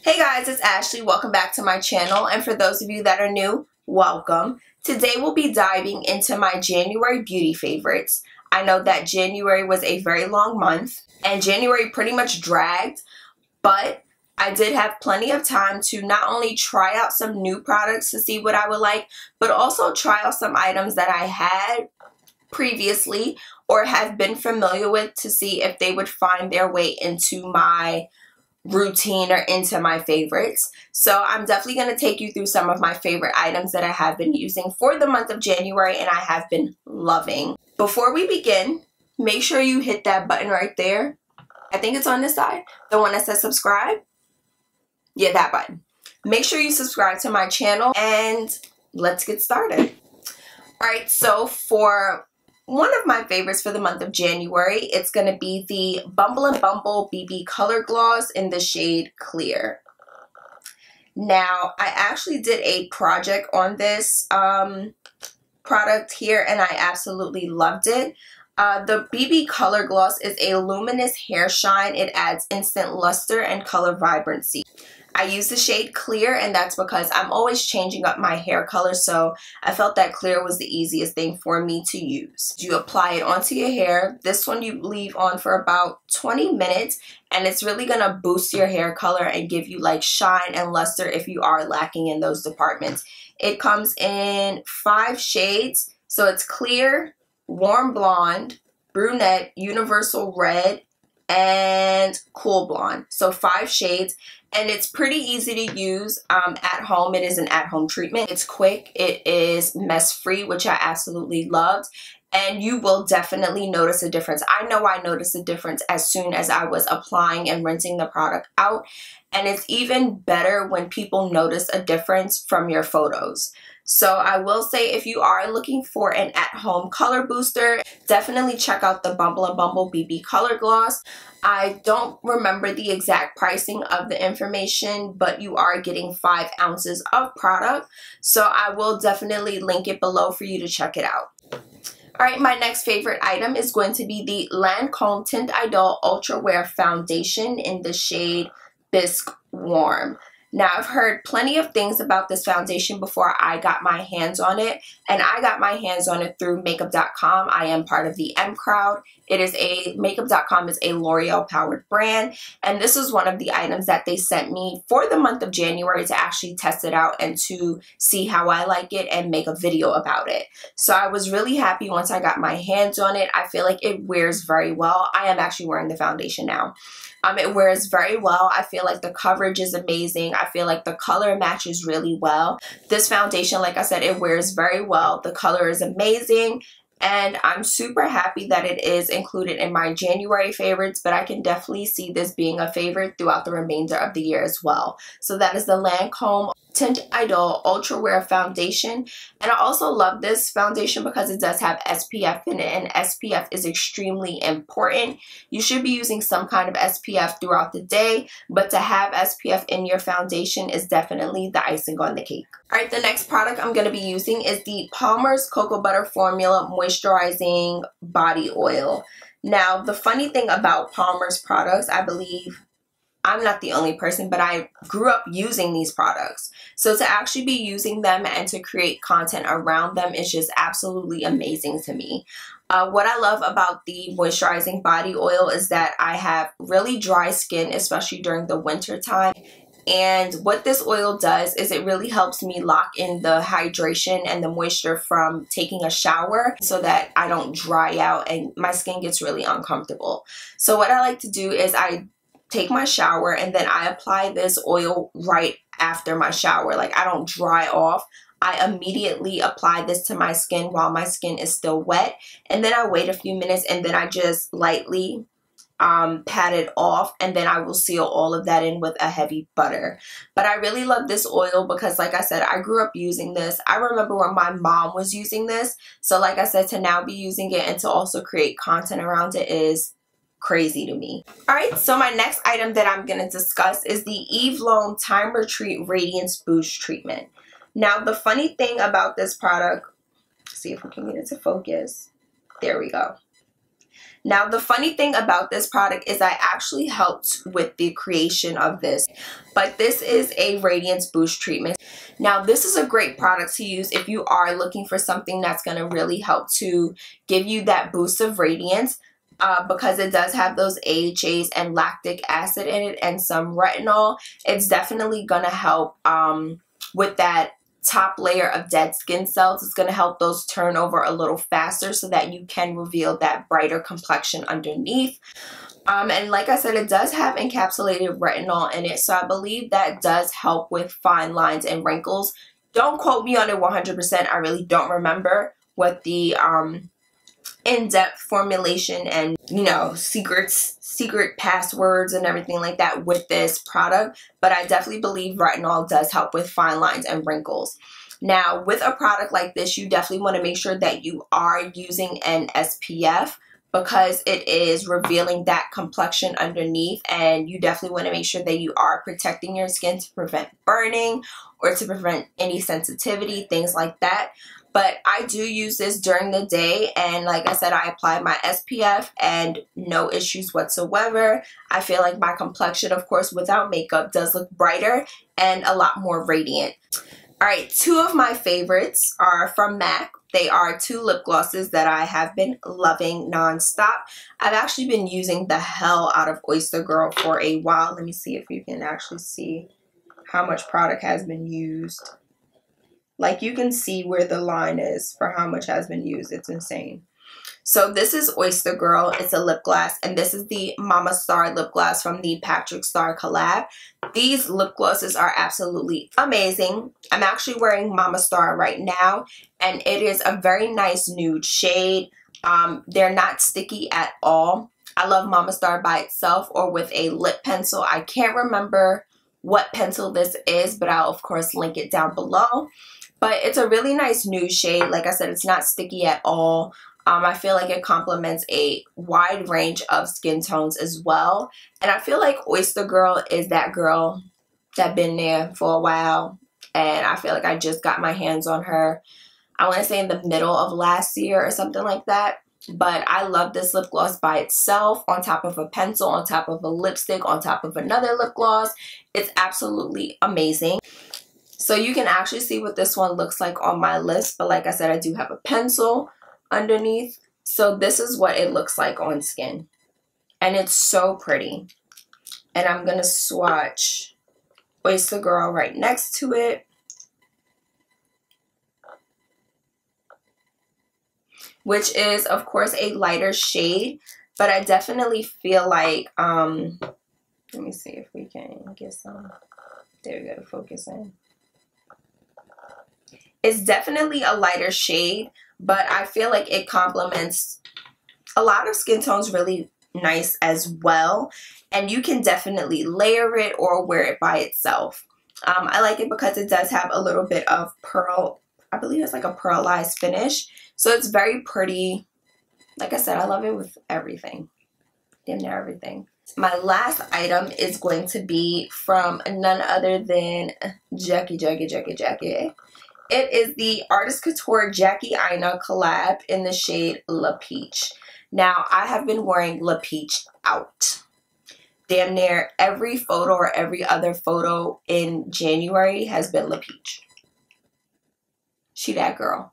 Hey guys, it's Ashley. Welcome back to my channel, and for those of you that are new, welcome. Today we'll be diving into my January beauty favorites. I know that January was a very long month and January pretty much dragged, but I did have plenty of time to not only try out some new products to see what I would like, but also try out some items that I had previously or have been familiar with to see if they would find their way into my routine or into my favorites. So I'm definitely going to take you through some of my favorite items that I have been using for the month of January and I have been loving. Before we begin, make sure you hit that button right there. I think it's on this side, the one that says subscribe. Yeah, that button. Make sure you subscribe to my channel and let's get started. Alright, so for one of my favorites for the month of January, it's going to be the Bumble BB Color Gloss in the shade Clear. Now, I actually did a project on this product here and I absolutely loved it. The BB Color Gloss is a luminous hair shine. It adds instant luster and color vibrancy. I use the shade Clear, and that's because I'm always changing up my hair color, so I felt that Clear was the easiest thing for me to use. You apply it onto your hair. This one you leave on for about 20 minutes, and it's really going to boost your hair color and give you like shine and luster if you are lacking in those departments. It comes in 5 shades, so it's Clear, Warm Blonde, Brunette, Universal Red, and Cool Blonde. So 5 shades. And it's pretty easy to use at home. It is an at-home treatment. It's quick. It is mess-free, which I absolutely loved. And you will definitely notice a difference. I know I noticed a difference as soon as I was applying and rinsing the product out. And it's even better when people notice a difference from your photos. So I will say if you are looking for an at-home color booster, definitely check out the Bumble BB Color Gloss. I don't remember the exact pricing of the information, but you are getting 5 ounces of product. So I will definitely link it below for you to check it out. Alright, my next favorite item is going to be the Lancome Tint Idole Ultra Wear Foundation in the shade Bisque Warm. Now, I've heard plenty of things about this foundation before I got my hands on it, and I got my hands on it through makeup.com. I am part of the M crowd. Makeup.com is a L'Oreal powered brand, and this is one of the items that they sent me for the month of January to actually test it out and to see how I like it and make a video about it. So I was really happy once I got my hands on it. I feel like it wears very well. I am actually wearing the foundation now. It wears very well. I feel like the coverage is amazing. I feel like the color matches really well. This foundation, like I said, it wears very well. The color is amazing. And I'm super happy that it is included in my January favorites, but I can definitely see this being a favorite throughout the remainder of the year as well. So that is the Lancome Tint Idole Ultra Wear Foundation. And I also love this foundation because it does have SPF in it, and SPF is extremely important. You should be using some kind of SPF throughout the day, but to have SPF in your foundation is definitely the icing on the cake. Alright, the next product I'm going to be using is the Palmer's Cocoa Butter Formula Moisturizing Body Oil. Now, the funny thing about Palmer's products, I believe, I'm not the only person, but I grew up using these products. So to actually be using them and to create content around them is just absolutely amazing to me. What I love about the moisturizing body oil is that I have really dry skin, especially during the winter time. And what this oil does is it really helps me lock in the hydration and the moisture from taking a shower so that I don't dry out and my skin gets really uncomfortable. So what I like to do is I take my shower and then I apply this oil right after my shower. Like, I don't dry off. I immediately apply this to my skin while my skin is still wet, and then I wait a few minutes and then I just lightly pat it off, and then I will seal all of that in with a heavy butter. But I really love this oil because, like I said, I grew up using this. I remember when my mom was using this. So like I said, to now be using it and to also create content around it is crazy to me. Alright, so my next item that I'm going to discuss is the Eve Lom Time Retreat Radiance Boost Treatment. Now, the funny thing about this product, see if we can get it to focus. There we go. Now, the funny thing about this product is I actually helped with the creation of this, but this is a Radiance Boost Treatment. Now, this is a great product to use if you are looking for something that's going to really help to give you that boost of radiance, because it does have those AHAs and lactic acid in it and some retinol. It's definitely going to help with that top layer of dead skin cells. It's going to help those turn over a little faster so that you can reveal that brighter complexion underneath. And like I said, it does have encapsulated retinol in it, so I believe that does help with fine lines and wrinkles. Don't quote me on it 100%. I really don't remember what the in-depth formulation and, you know, secret passwords and everything like that with this product, but I definitely believe retinol does help with fine lines and wrinkles. Now, with a product like this, you definitely want to make sure that you are using an SPF, because it is revealing that complexion underneath, and you definitely want to make sure that you are protecting your skin to prevent burning or to prevent any sensitivity, things like that. But I do use this during the day, and like I said, I apply my SPF and no issues whatsoever. I feel like my complexion, of course, without makeup does look brighter and a lot more radiant. Alright, two of my favorites are from MAC. They are two lip glosses that I have been loving non-stop. I've actually been using the hell out of Oyster Girl for a while. Let me see if you can actually see how much product has been used. Like, you can see where the line is for how much has been used. It's insane. So this is Oyster Girl. It's a lip gloss, and this is the Mama Star lip gloss from the Patrick Star collab. These lip glosses are absolutely amazing. I'm actually wearing Mama Star right now, and it is a very nice nude shade. They're not sticky at all. I love Mama Star by itself or with a lip pencil. I can't remember what pencil this is, but I'll of course link it down below. But it's a really nice nude shade. Like I said, it's not sticky at all. I feel like it complements a wide range of skin tones as well. And I feel like Oyster Girl is that girl that been there for a while. And I feel like I just got my hands on her, I want to say in the middle of last year or something like that. But I love this lip gloss by itself, on top of a pencil, on top of a lipstick, on top of another lip gloss. It's absolutely amazing. So you can actually see what this one looks like on my lips. But like I said, I do have a pencil underneath. So this is what it looks like on skin. And it's so pretty. And I'm going to swatch Oyster Girl right next to it. Which is, of course, a lighter shade. But I definitely feel like, let me see if we can get some. There we go, to focus in. It's definitely a lighter shade, but I feel like it complements a lot of skin tones really nice as well. And you can definitely layer it or wear it by itself. I like it because it does have a little bit of pearl, I believe it's like a pearlized finish. So it's very pretty. Like I said, I love it with everything. Damn near everything. My last item is going to be from none other than Jackie. It is the Artist Couture Jackie Aina collab in the shade La Peach. Now, I have been wearing La Peach out. Damn near every photo or every other photo in January has been La Peach. She that girl.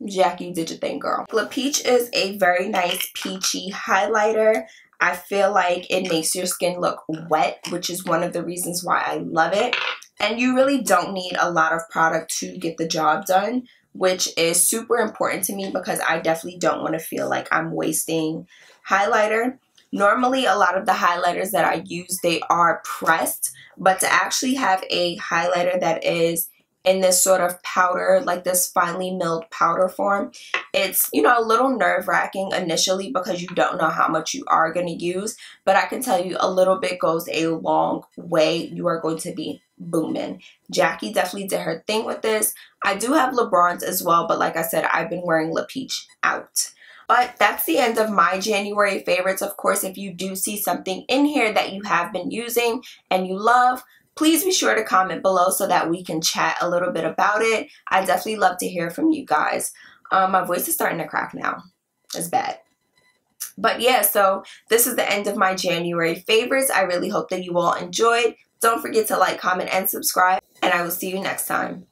Jackie, did your thing, girl. La Peach is a very nice peachy highlighter. I feel like it makes your skin look wet, which is one of the reasons why I love it. And you really don't need a lot of product to get the job done, which is super important to me because I definitely don't want to feel like I'm wasting highlighter. Normally, a lot of the highlighters that I use, they are pressed, but to actually have a highlighter that is in this sort of powder, like this finely milled powder form, it's, you know, a little nerve-wracking initially because you don't know how much you are going to use, but I can tell you a little bit goes a long way. You are going to be booming. Jackie definitely did her thing with this. I do have LeBron's as well, but like I said, I've been wearing La Peach out. But that's the end of my January favorites. Of course, if you do see something in here that you have been using and you love, please be sure to comment below so that we can chat a little bit about it. I definitely love to hear from you guys. My voice is starting to crack now. It's bad. But yeah, so this is the end of my January favorites. I really hope that you all enjoyed. Don't forget to like, comment, and subscribe, and I will see you next time.